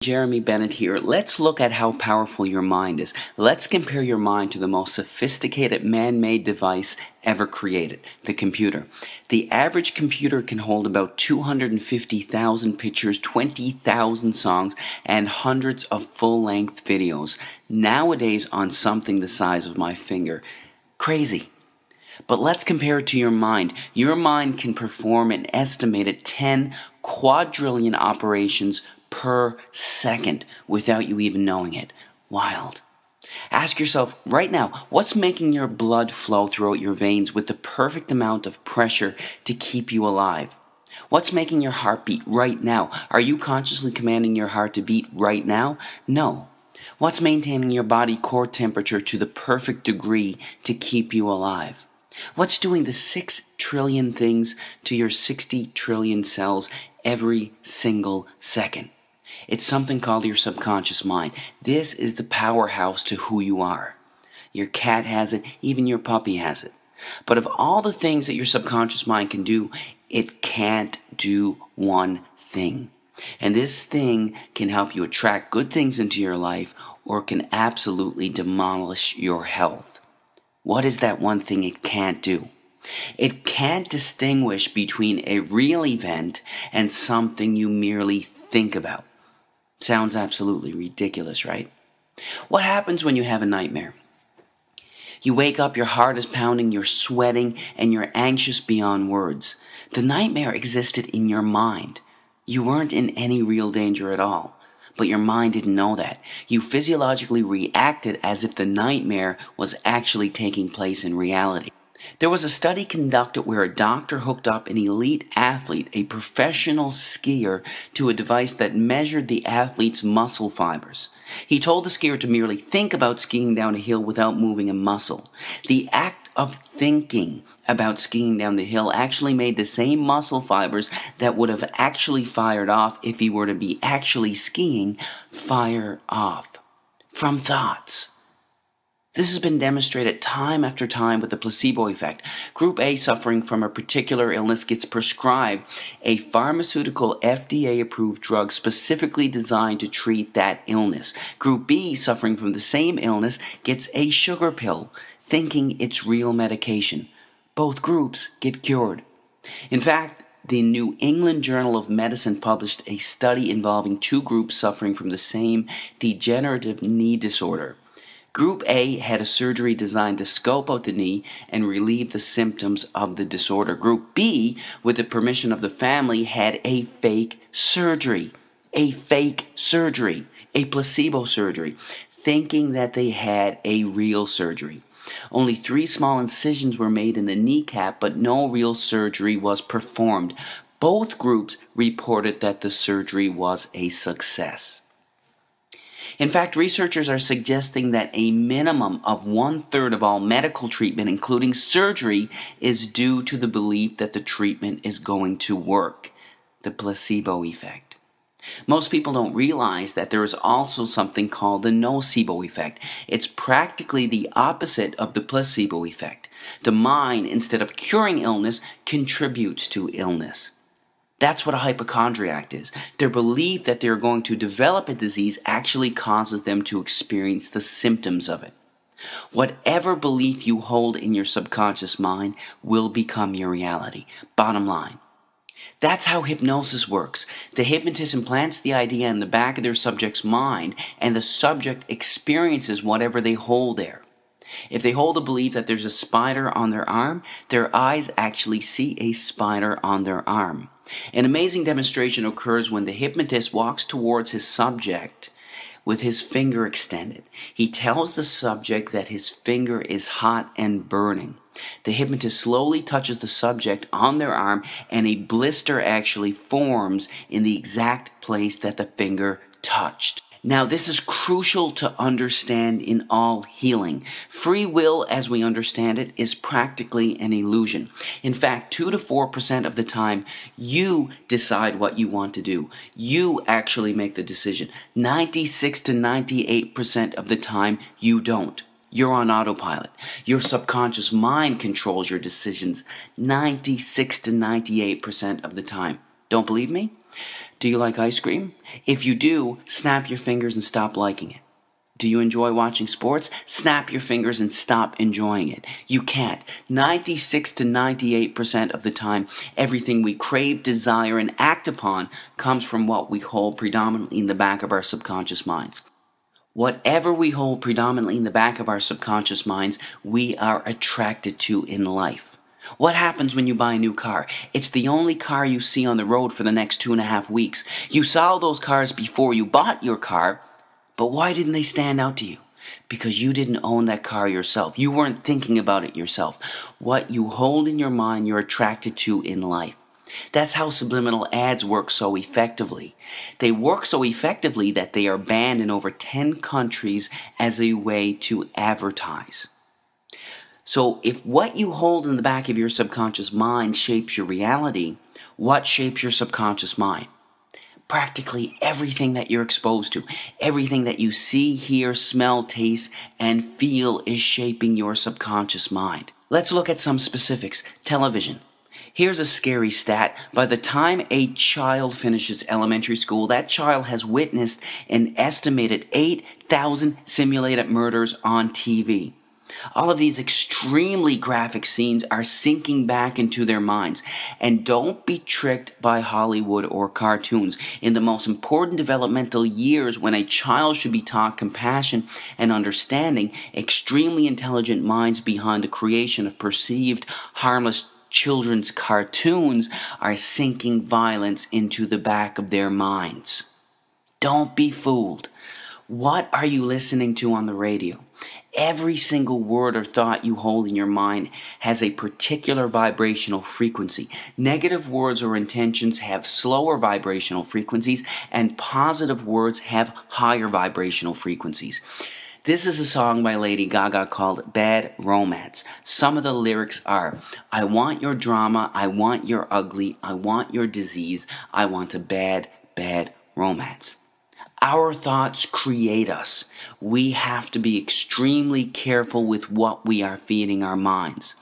Jeremy Bennett here. Let's look at how powerful your mind is. Let's compare your mind to the most sophisticated man-made device ever created, the computer. The average computer can hold about 250,000 pictures, 20,000 songs, and hundreds of full-length videos. Nowadays on something the size of my finger. Crazy. But let's compare it to your mind. Your mind can perform an estimated 10 quadrillion operations per second without you even knowing it. Wild. Ask yourself right now, what's making your blood flow throughout your veins with the perfect amount of pressure to keep you alive? What's making your heart beat right now? Are you consciously commanding your heart to beat right now? No. What's maintaining your body core temperature to the perfect degree to keep you alive? What's doing the 6 trillion things to your 60 trillion cells every single second? It's something called your subconscious mind. This is the powerhouse to who you are. Your cat has it, even your puppy has it. But of all the things that your subconscious mind can do, it can't do one thing. And this thing can help you attract good things into your life or can absolutely demolish your health. What is that one thing it can't do? It can't distinguish between a real event and something you merely think about. Sounds absolutely ridiculous, right? What happens when you have a nightmare? You wake up, your heart is pounding, you're sweating, and you're anxious beyond words. The nightmare existed in your mind. You weren't in any real danger at all. But your mind didn't know that. You physiologically reacted as if the nightmare was actually taking place in reality. There was a study conducted where a doctor hooked up an elite athlete, a professional skier, to a device that measured the athlete's muscle fibers. He told the skier to merely think about skiing down a hill without moving a muscle. The act of thinking about skiing down the hill actually made the same muscle fibers that would have actually fired off if he were to be actually skiing fire off from thoughts. This has been demonstrated time after time with the placebo effect. Group A suffering from a particular illness gets prescribed a pharmaceutical FDA-approved drug specifically designed to treat that illness. Group B suffering from the same illness gets a sugar pill, thinking it's real medication. Both groups get cured. In fact, the New England Journal of Medicine published a study involving two groups suffering from the same degenerative knee disorder. Group A had a surgery designed to scope out the knee and relieve the symptoms of the disorder. Group B, with the permission of the family, had a fake surgery. A placebo surgery, thinking that they had a real surgery. Only 3 small incisions were made in the kneecap, but no real surgery was performed. Both groups reported that the surgery was a success. In fact, researchers are suggesting that a minimum of 1/3 of all medical treatment, including surgery, is due to the belief that the treatment is going to work. The placebo effect. Most people don't realize that there is also something called the nocebo effect. It's practically the opposite of the placebo effect. The mind, instead of curing illness, contributes to illness. That's what a hypochondriac is. Their belief that they're going to develop a disease actually causes them to experience the symptoms of it. Whatever belief you hold in your subconscious mind will become your reality. Bottom line. That's how hypnosis works. The hypnotist implants the idea in the back of their subject's mind, and the subject experiences whatever they hold there. If they hold the belief that there's a spider on their arm, their eyes actually see a spider on their arm. An amazing demonstration occurs when the hypnotist walks towards his subject with his finger extended. He tells the subject that his finger is hot and burning. The hypnotist slowly touches the subject on their arm, and a blister actually forms in the exact place that the finger touched. Now, this is crucial to understand in all healing. Free will, as we understand it, is practically an illusion. In fact, 2 to 4% of the time, you decide what you want to do. You actually make the decision. 96 to 98% of the time, you don't. You're on autopilot. Your subconscious mind controls your decisions 96 to 98% of the time. Don't believe me? Do you like ice cream? If you do, snap your fingers and stop liking it. Do you enjoy watching sports? Snap your fingers and stop enjoying it. You can't. 96 to 98% of the time, everything we crave, desire, and act upon comes from what we hold predominantly in the back of our subconscious minds. Whatever we hold predominantly in the back of our subconscious minds, we are attracted to in life. What happens when you buy a new car? It's the only car you see on the road for the next 2.5 weeks. You saw those cars before you bought your car, but why didn't they stand out to you? Because you didn't own that car yourself. You weren't thinking about it yourself. What you hold in your mind, you're attracted to in life. That's how subliminal ads work so effectively. They work so effectively that they are banned in over 10 countries as a way to advertise. So if what you hold in the back of your subconscious mind shapes your reality, what shapes your subconscious mind? Practically everything that you're exposed to, everything that you see, hear, smell, taste, and feel is shaping your subconscious mind. Let's look at some specifics. Television. Here's a scary stat. By the time a child finishes elementary school, that child has witnessed an estimated 8,000 simulated murders on TV. All of these extremely graphic scenes are sinking back into their minds. And don't be tricked by Hollywood or cartoons. In the most important developmental years, when a child should be taught compassion and understanding, extremely intelligent minds behind the creation of perceived harmless children's cartoons are sinking violence into the back of their minds. Don't be fooled. What are you listening to on the radio? Every single word or thought you hold in your mind has a particular vibrational frequency. Negative words or intentions have slower vibrational frequencies, and positive words have higher vibrational frequencies. This is a song by Lady Gaga called Bad Romance. Some of the lyrics are, I want your drama, I want your ugly, I want your disease, I want a bad, bad romance. Our thoughts create us. We have to be extremely careful with what we are feeding our minds.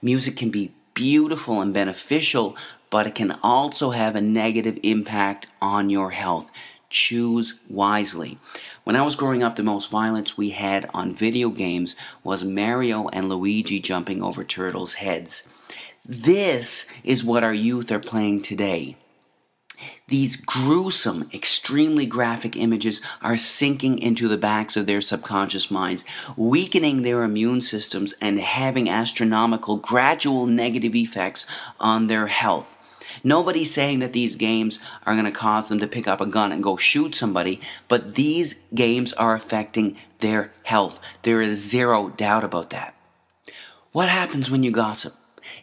Music can be beautiful and beneficial, but it can also have a negative impact on your health. Choose wisely. When I was growing up, the most violence we had on video games was Mario and Luigi jumping over turtles' heads. This is what our youth are playing today. These gruesome, extremely graphic images are sinking into the backs of their subconscious minds, weakening their immune systems and having astronomical, gradual negative effects on their health. Nobody's saying that these games are going to cause them to pick up a gun and go shoot somebody, but these games are affecting their health. There is zero doubt about that. What happens when you gossip?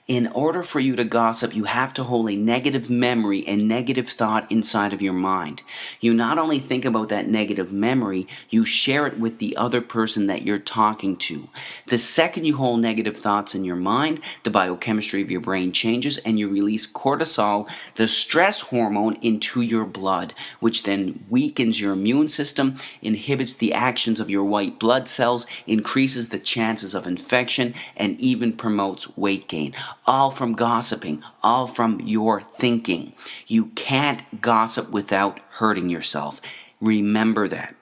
In order for you to gossip, you have to hold a negative memory and negative thought inside of your mind. You not only think about that negative memory, you share it with the other person that you're talking to. The second you hold negative thoughts in your mind, the biochemistry of your brain changes and you release cortisol, the stress hormone, into your blood, which then weakens your immune system, inhibits the actions of your white blood cells, increases the chances of infection, and even promotes weight gain. All from gossiping, all from your thinking. You can't gossip without hurting yourself. Remember that.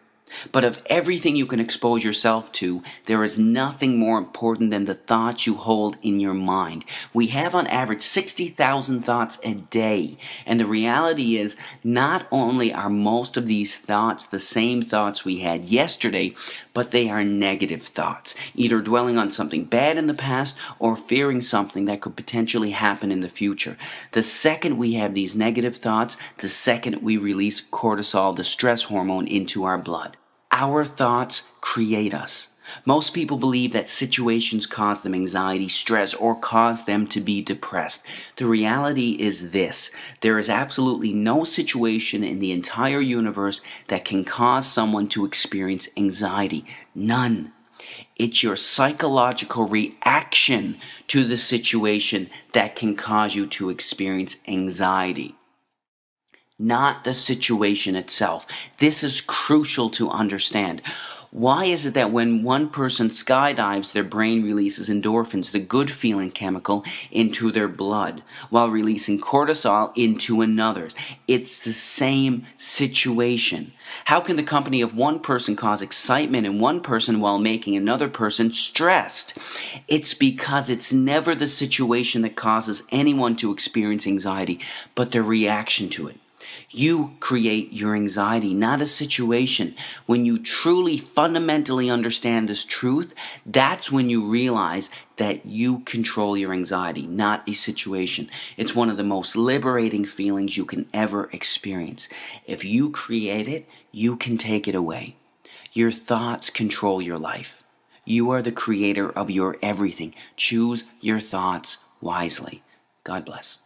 But of everything you can expose yourself to, there is nothing more important than the thoughts you hold in your mind. We have on average 60,000 thoughts a day. And the reality is, not only are most of these thoughts the same thoughts we had yesterday, but they are negative thoughts, either dwelling on something bad in the past or fearing something that could potentially happen in the future. The second we have these negative thoughts, the second we release cortisol, the stress hormone, into our blood. Our thoughts create us. Most people believe that situations cause them anxiety, stress, or cause them to be depressed. The reality is this: there is absolutely no situation in the entire universe that can cause someone to experience anxiety. None. It's your psychological reaction to the situation that can cause you to experience anxiety, not the situation itself. This is crucial to understand. Why is it that when one person skydives, their brain releases endorphins, the good feeling chemical, into their blood, while releasing cortisol into another's? It's the same situation. How can the company of one person cause excitement in one person while making another person stressed? It's because it's never the situation that causes anyone to experience anxiety, but their reaction to it. You create your anxiety, not a situation. When you truly fundamentally understand this truth, that's when you realize that you control your anxiety, not a situation. It's one of the most liberating feelings you can ever experience. If you create it, you can take it away. Your thoughts control your life. You are the creator of your everything. Choose your thoughts wisely. God bless.